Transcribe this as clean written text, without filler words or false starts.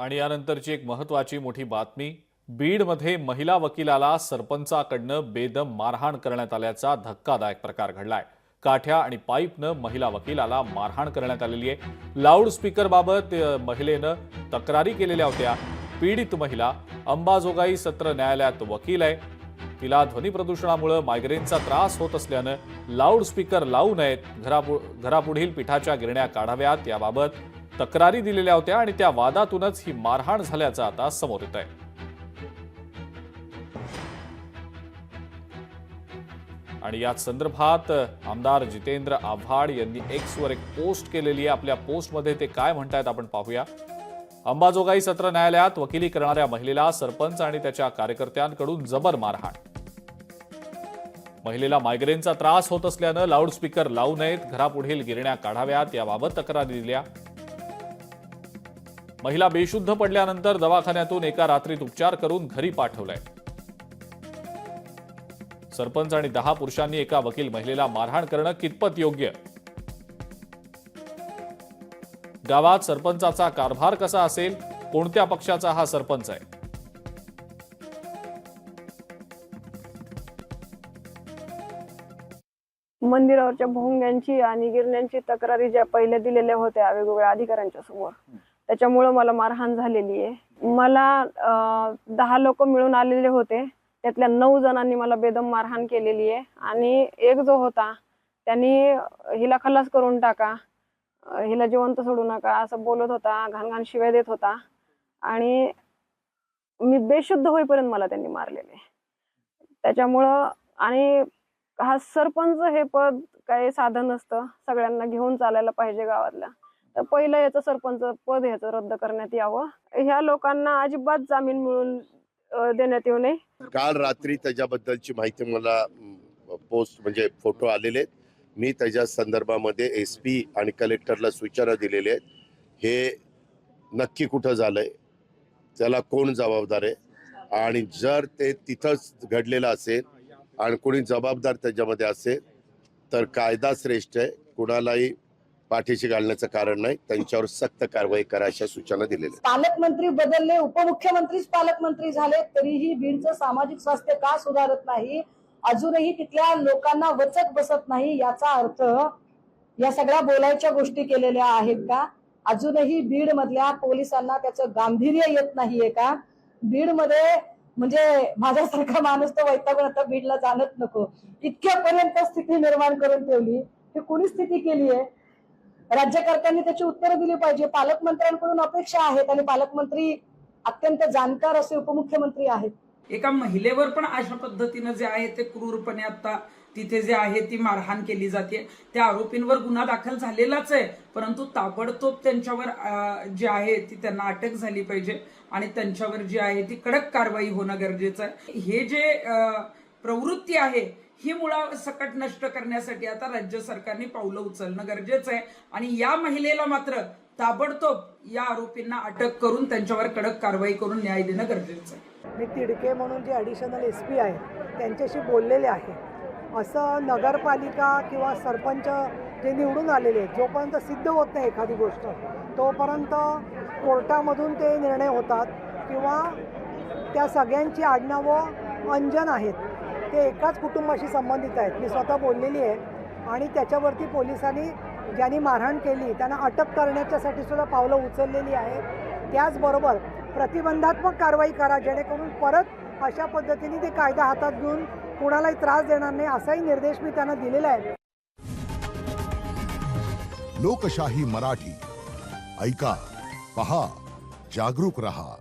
आणि यानंतरची एक महत्त्वाची मोठी बातमी। बीडमध्ये महिला वकिलाला सरपंचाकडनं बेदम मारहाण करण्यात आल्याचा धक्कादायक प्रकार घडलाय। काठ्या आणि पाईपनं महिला वकिलाला मारहाण करण्यात आलेली आहे। लाऊडस्पीकरबाबत महिलेनं तक्रारी केलेल्या होत्या। पीडित महिला अंबाजोगाई सत्र न्यायालयात वकील आहे। तिला ध्वनी प्रदूषणामुळे मायग्रेनचा त्रास होत असल्यानं लाऊडस्पीकर लावू नयेत, घरापुढील पिठाच्या गिरण्या काढाव्यात याबाबत तक्रारी दिलेल्या होत्या आणि त्या वादातूनच ही मारहाण झाल्याचं आता समोर येत आहे। आणि या संदर्भात आमदार जितेंद्र आव्हाड यांनी एक्सवर एक पोस्ट केलेली आहे। आपल्या पोस्टमध्ये ते काय म्हणतायत आपण पाहूया। अंबाजोगाई सत्र न्यायालयात वकिली करणाऱ्या महिलेला सरपंच आणि त्याच्या कार्यकर्त्यांकडून जबर मारहाण। महिलेला मायग्रेनचा त्रास होत असल्यानं लाऊडस्पीकर लावू नयेत, घरापुढील गिरण्या काढाव्यात याबाबत तक्रारी दिल्या। महिला बेशुद्ध पडल्यानंतर दवाखान्यातून एका रात्रीत उपचार करून घरी पाठवलंय। सरपंच आणि 10 पुरुषांनी एका वकील महिलेला मारहाण करणं कितपत योग्य? गावात सरपंचाचा कारभार कसा असेल? कोणत्या पक्षाचा हा सरपंच आहे? मंदिरावरच्या भोंग्यांची आणि गिरण्यांची तक्रारी ज्या पहिल्या दिलेल्या होत्या वेगवेगळ्या अधिकाऱ्यांच्या समोर, त्याच्यामुळे मला मारहाण झालेली आहे। मला 10 लोक मिळून आलेले होते, त्यातल्या 9 जणांनी मला बेदम मारहाण केलेली आहे। आणि एक जो होता त्यांनी हिला खलास करून टाका, हिला जिवंत सोडू नका असं बोलत होता, घाणघाण शिव्या देत होता आणि मी बेशुद्ध होईपर्यंत मला त्यांनी मारलेले। त्याच्यामुळं आणि हा सरपंच हे पद काही साधन नसतं, सगळ्यांना घेऊन चालायला पाहिजे गावातल्या। तर पहिलं याचं सरपंच पद ह्याचं रद्द करण्यात यावं। ह्या लोकांना अजिबात जामीन मिळून देण्यात येऊ नये। काल रात्री त्याच्याबद्दलची माहिती मला पोस्ट म्हणजे फोटो आलेले आहेत। मी त्याच्या संदर्भामध्ये एसपी आणि कलेक्टरला सूचना दिलेल्या आहेत। हे नक्की कुठं झालंय, त्याला कोण जबाबदार आहे, आणि जर ते तिथंच घडलेलं असेल आणि कोणी जबाबदार त्याच्यामध्ये असेल तर कायदा श्रेष्ठ आहे, कुणालाही पाठीशी घालण्याचं कारण नाही, त्यांच्यावर सक्त कारवाई करा अशा सूचना दिलेल्या। पालकमंत्री बदलले, उपमुख्यमंत्रीच पालकमंत्री झाले तरीही बीडचं सामाजिक स्वास्थ्य का सुधारत नाही? अजूनही तिथल्या लोकांना वचक बसत नाही, याचा अर्थ या सगळ्या बोलायच्या गोष्टी केलेल्या आहेत का? अजूनही बीड मधल्या पोलिसांना त्याचं गांभीर्य येत नाहीये का? बीड मध्ये म्हणजे माझ्यासारखा माणूस तर वैतागून आता बीडला जाणच नको इतक्यापर्यंत स्थिती निर्माण करून ठेवली। ही कोणी स्थिती केली आहे? राज्यकर्त्यांनी त्याची उत्तरं दिली पाहिजे। पालकमंत्र्यांकडून अपेक्षा आहेत आणि पालकमंत्री अत्यंत जाणकार असे उपमुख्यमंत्री आहेत। एका महिलेवर पण अशा पद्धतीने जे आहे ते क्रूरपणे आता तिथे जे आहे ती मारहाण केली जाते। त्या आरोपींवर गुन्हा दाखल झालेलाच आहे, परंतु ताबडतोब त्यांच्यावर जे आहे ती त्यांना अटक झाली पाहिजे आणि त्यांच्यावर जी आहे ती कडक कारवाई होणं गरजेचं आहे। हे जे प्रवृत्ती आहे ही मुळासकट नष्ट करण्यासाठी आता राज्य सरकारने पावलं उचलणं गरजेचं आहे आणि या महिलेला मात्र ताबडतोब या आरोपींना अटक करून त्यांच्यावर कडक कारवाई करून न्याय देणं गरजेचं आहे। मी तिडके म्हणून जे ॲडिशनल एसपी आहे त्यांच्याशी बोललेले आहे। असं नगरपालिका किंवा सरपंच जे निवडून आलेले आहेत, जोपर्यंत सिद्ध होत नाही एखादी गोष्ट तोपर्यंत कोर्टामधून ते निर्णय होतात किंवा त्या सगळ्यांची आडनावं अंजन आहेत, ते एकाच कुटुंबाशी संबंधित आहेत। मी स्वतः बोललेली आहे आणि त्याच्यावरती पोलिसांनी ज्यांनी मारहाण केली त्यांना अटक करण्याच्यासाठी सुद्धा पावलं उचललेली आहे। त्याचबरोबर प्रतिबंधात्मक कारवाई करा, जेणेकरून परत अशा पद्धतीने ते कायदा हातात घेऊन कोणालाही त्रास देणार नाही, असाही निर्देश मी त्यांना दिलेला आहे। लोकशाही मराठी ऐका, पहा, जागरूक रहा।